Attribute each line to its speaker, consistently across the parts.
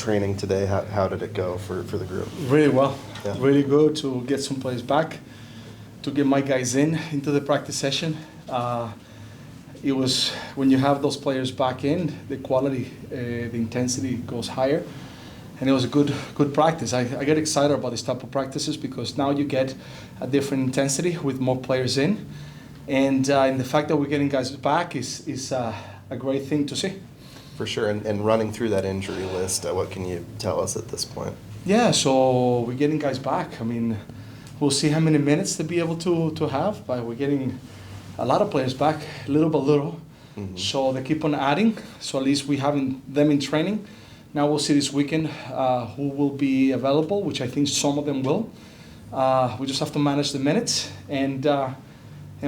Speaker 1: training today? How did it go for the group?
Speaker 2: Really well.
Speaker 1: Yeah.
Speaker 2: Really good to get some players back, to get my guys into the practice session. It was when you have those players back in, the quality, the intensity goes higher, and it was a good practice. I get excited about this type of practices because now you get a different intensity with more players in, and the fact that we're getting guys back is a great thing to see.
Speaker 1: For sure, and running through that injury list, what can you tell us at this point?
Speaker 2: Yeah, so we're getting guys back. I mean, we'll see how many minutes to be able to have, but we're getting a lot of players back, little by little.
Speaker 1: Mm-hmm.
Speaker 2: So they keep on adding. So at least we having them in training. Now we'll see this weekend who will be available, which I think some of them will. We just have to manage the minutes, and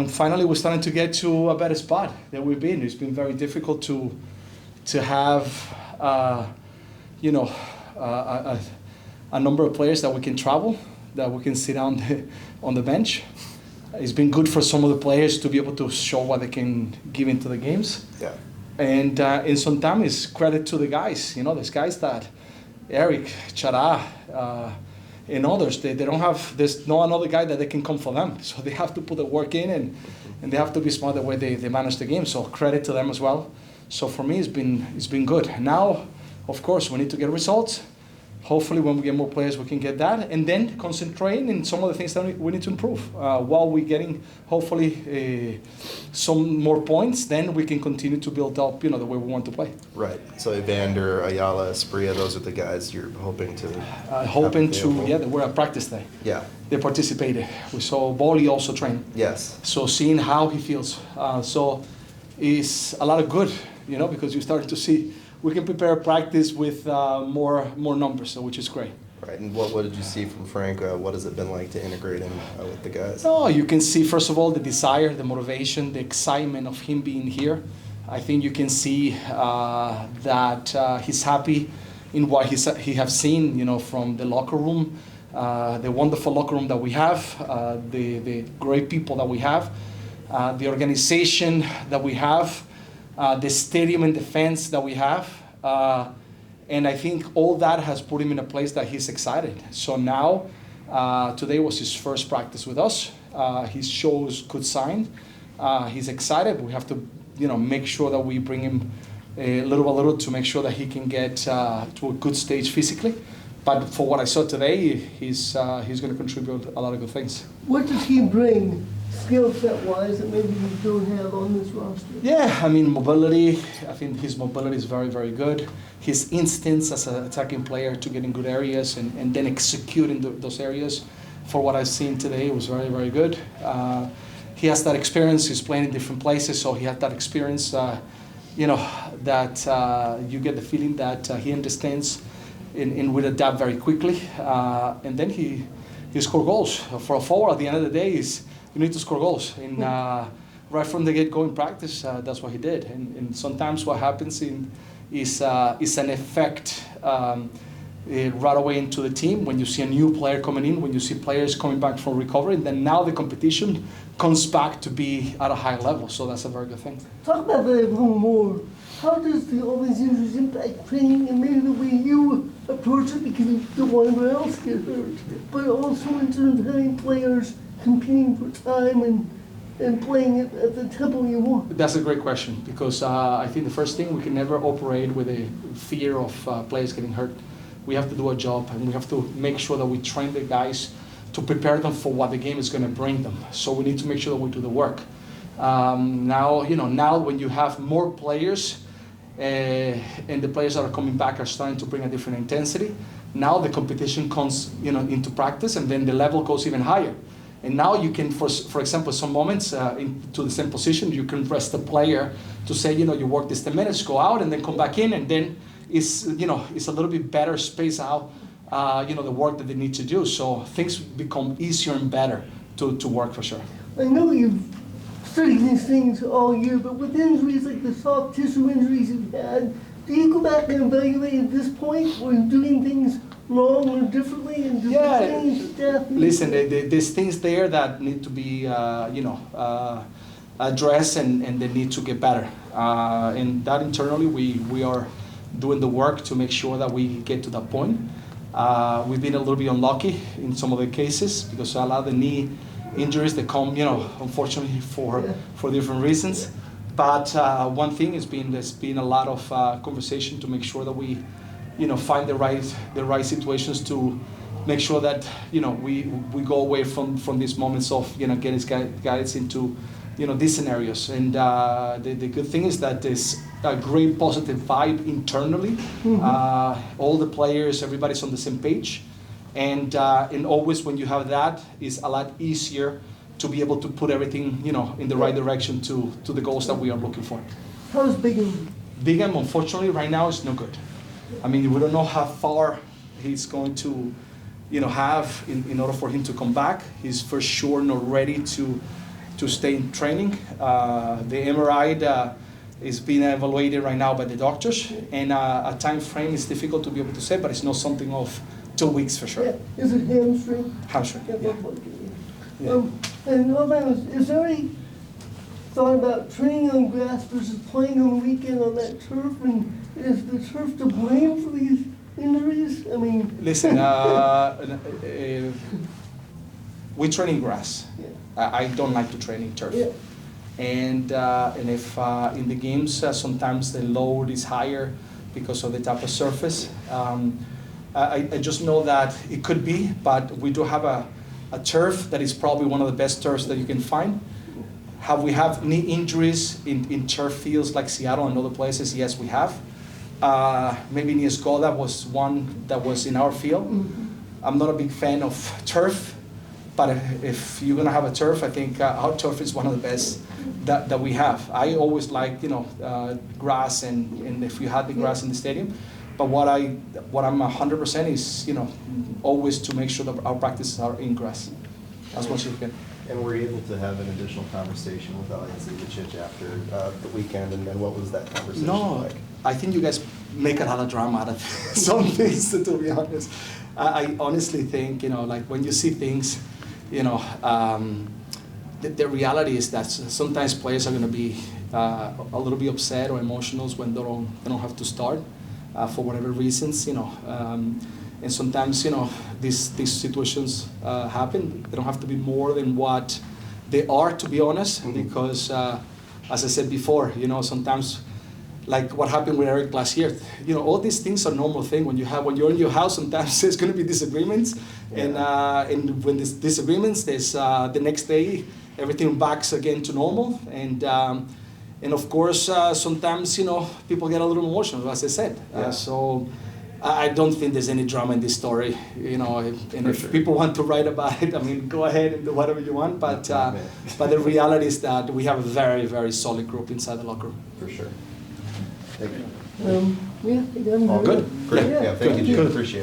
Speaker 2: finally we're starting to get to a better spot than we've been. It's been very difficult to have a number of players that we can travel, that we can sit down on the bench. It's been good for some of the players to be able to show what they can give into the games.
Speaker 1: Yeah.
Speaker 2: And sometimes it's credit to the guys. There's guys that Eric, Chara, and others, they don't have, there's no another guy that they can come for them. So they have to put the work in and they have to be smart the way they manage the game. So credit to them as well. So for me, it's been good. Now, of course, we need to get results. Hopefully, when we get more players, we can get that, and then concentrate in some of the things that we need to improve. While we're getting, hopefully, some more points, then we can continue to build up, the way we want to play.
Speaker 1: Right. So Evander, Ayala, Espria, those are the guys you're hoping to.
Speaker 2: They were at practice day.
Speaker 1: Yeah.
Speaker 2: They participated. We saw Bolly also train.
Speaker 1: Yes.
Speaker 2: So seeing how he feels, so is a lot of good, because you start to see. We can prepare practice with more numbers, which is great.
Speaker 1: Right, and what did you see from Frank? What has it been like to integrate him with the guys?
Speaker 2: No, you can see, first of all, the desire, the motivation, the excitement of him being here. I think you can see that he's happy in what he have seen, from the locker room, the wonderful locker room that we have, the great people that we have, the organization that we have, the stadium and the fans that we have. And I think all that has put him in a place that he's excited. So now, today was his first practice with us. He shows good sign. He's excited. We have to, make sure that we bring him little by little to make sure that he can get to a good stage physically. But for what I saw today, he's going to contribute a lot of good things.
Speaker 3: What does he bring, skill set wise, that maybe you don't have on this roster?
Speaker 2: Yeah, I mean, mobility. I think his mobility is very, very good. His instincts as an attacking player to get in good areas and then execute in those areas, for what I've seen today, was very, very good. He has that experience. He's playing in different places, so he had that experience. That you get the feeling that he understands and will adapt very quickly. And then he scored goals. For a forward, at the end of the day, you need to score goals. And right from the get-go in practice, that's what he did. And sometimes what happens is an effect right away into the team when you see a new player coming in, when you see players coming back from recovery, and then now the competition comes back to be at a high level. So that's a very good thing.
Speaker 3: Talk about that a little more. How does all these injuries impact training and maybe the way you approach it, because you don't want anyone else to get hurt, but also in terms of having players competing for time and playing it at the tempo you want?
Speaker 2: That's a great question, because I think the first thing, we can never operate with a fear of players getting hurt. We have to do a job, and we have to make sure that we train the guys to prepare them for what the game is going to bring them. So we need to make sure that we do the work. Now when you have more players, and the players that are coming back are starting to bring a different intensity, now the competition comes into practice, and then the level goes even higher. And now you can, for example, some moments into the same position, you can rest the player to say, you work this 10 minutes, go out, and then come back in, and then it's a little bit better space out, the work that they need to do. So things become easier and better to work, for sure.
Speaker 3: I know you've studied these things all year, but with injuries like the soft tissue injuries you've had, do you go back and evaluate at this point, or you're doing things wrong or differently, and just change staff?
Speaker 2: Listen, there's things there that need to be, addressed, and they need to get better. And that internally, we are doing the work to make sure that we get to that point. We've been a little bit unlucky in some of the cases because a lot of the knee injuries that come, unfortunately for different reasons. But one thing there's been a lot of conversation to make sure that we, find the right situations to make sure that we go away from these moments of getting guys into these scenarios. And the good thing is that there's a great positive vibe internally. All the players, everybody's on the same page, and always when you have that, it's a lot easier to be able to put everything in the right direction to the goals that we are looking for.
Speaker 3: How's Bingham?
Speaker 2: Bingham, unfortunately, right now is no good. I mean, we don't know how far he's going to have in order for him to come back. He's for sure not ready to stay in training. The MRI is being evaluated right now by the doctors, and a time frame is difficult to be able to say, but it's not something of 2 weeks for sure.
Speaker 3: Yeah. Is it hamstring?
Speaker 2: Hamstring, yeah.
Speaker 3: Yeah. And is there any thought about training on grass versus playing on the weekend on that turf? And is the turf to blame for these injuries? I mean,
Speaker 2: listen, we train in grass.
Speaker 3: Yeah.
Speaker 2: I don't like to train in turf.
Speaker 3: Yeah.
Speaker 2: And if in the games sometimes the load is higher because of the type of surface, I just know that it could be, but we do have a turf that is probably one of the best turfs that you can find. Have we have knee injuries in turf fields like Seattle and other places? Yes, we have. Maybe Niescola was one that was in our field. I'm not a big fan of turf, but if you're gonna have a turf, I think our turf is one of the best that we have. I always like grass, and if you had the grass in the stadium. But what I'm 100% is always to make sure that our practices are in grass as much as we can.
Speaker 1: And were you able to have an additional conversation with Alex Ivicic after the weekend, and then what was that conversation like?
Speaker 2: I think you guys make a lot of drama out of some things, to be honest. I honestly think, like when you see things, the reality is that sometimes players are going to be a little bit upset or emotional when they don't have to start for whatever reasons, and sometimes, these situations happen. They don't have to be more than what they are, to be honest, because, as I said before, sometimes, like what happened with Eric last year, all these things are normal thing. When you're in your house, sometimes there's going to be disagreements, and when there's disagreements, there's the next day everything backs again to normal, and of course sometimes people get a little emotional, as I said. So I don't think there's any drama in this story, and if people want to write about it, I mean, go ahead and do whatever you want, but the reality is that we have a very, very solid group inside the locker room.
Speaker 1: For sure. Thank you.
Speaker 3: yeah,
Speaker 2: All good?
Speaker 1: Great.
Speaker 3: Yeah.
Speaker 1: Yeah, thank you, Jim.
Speaker 2: Good.
Speaker 1: Appreciate it.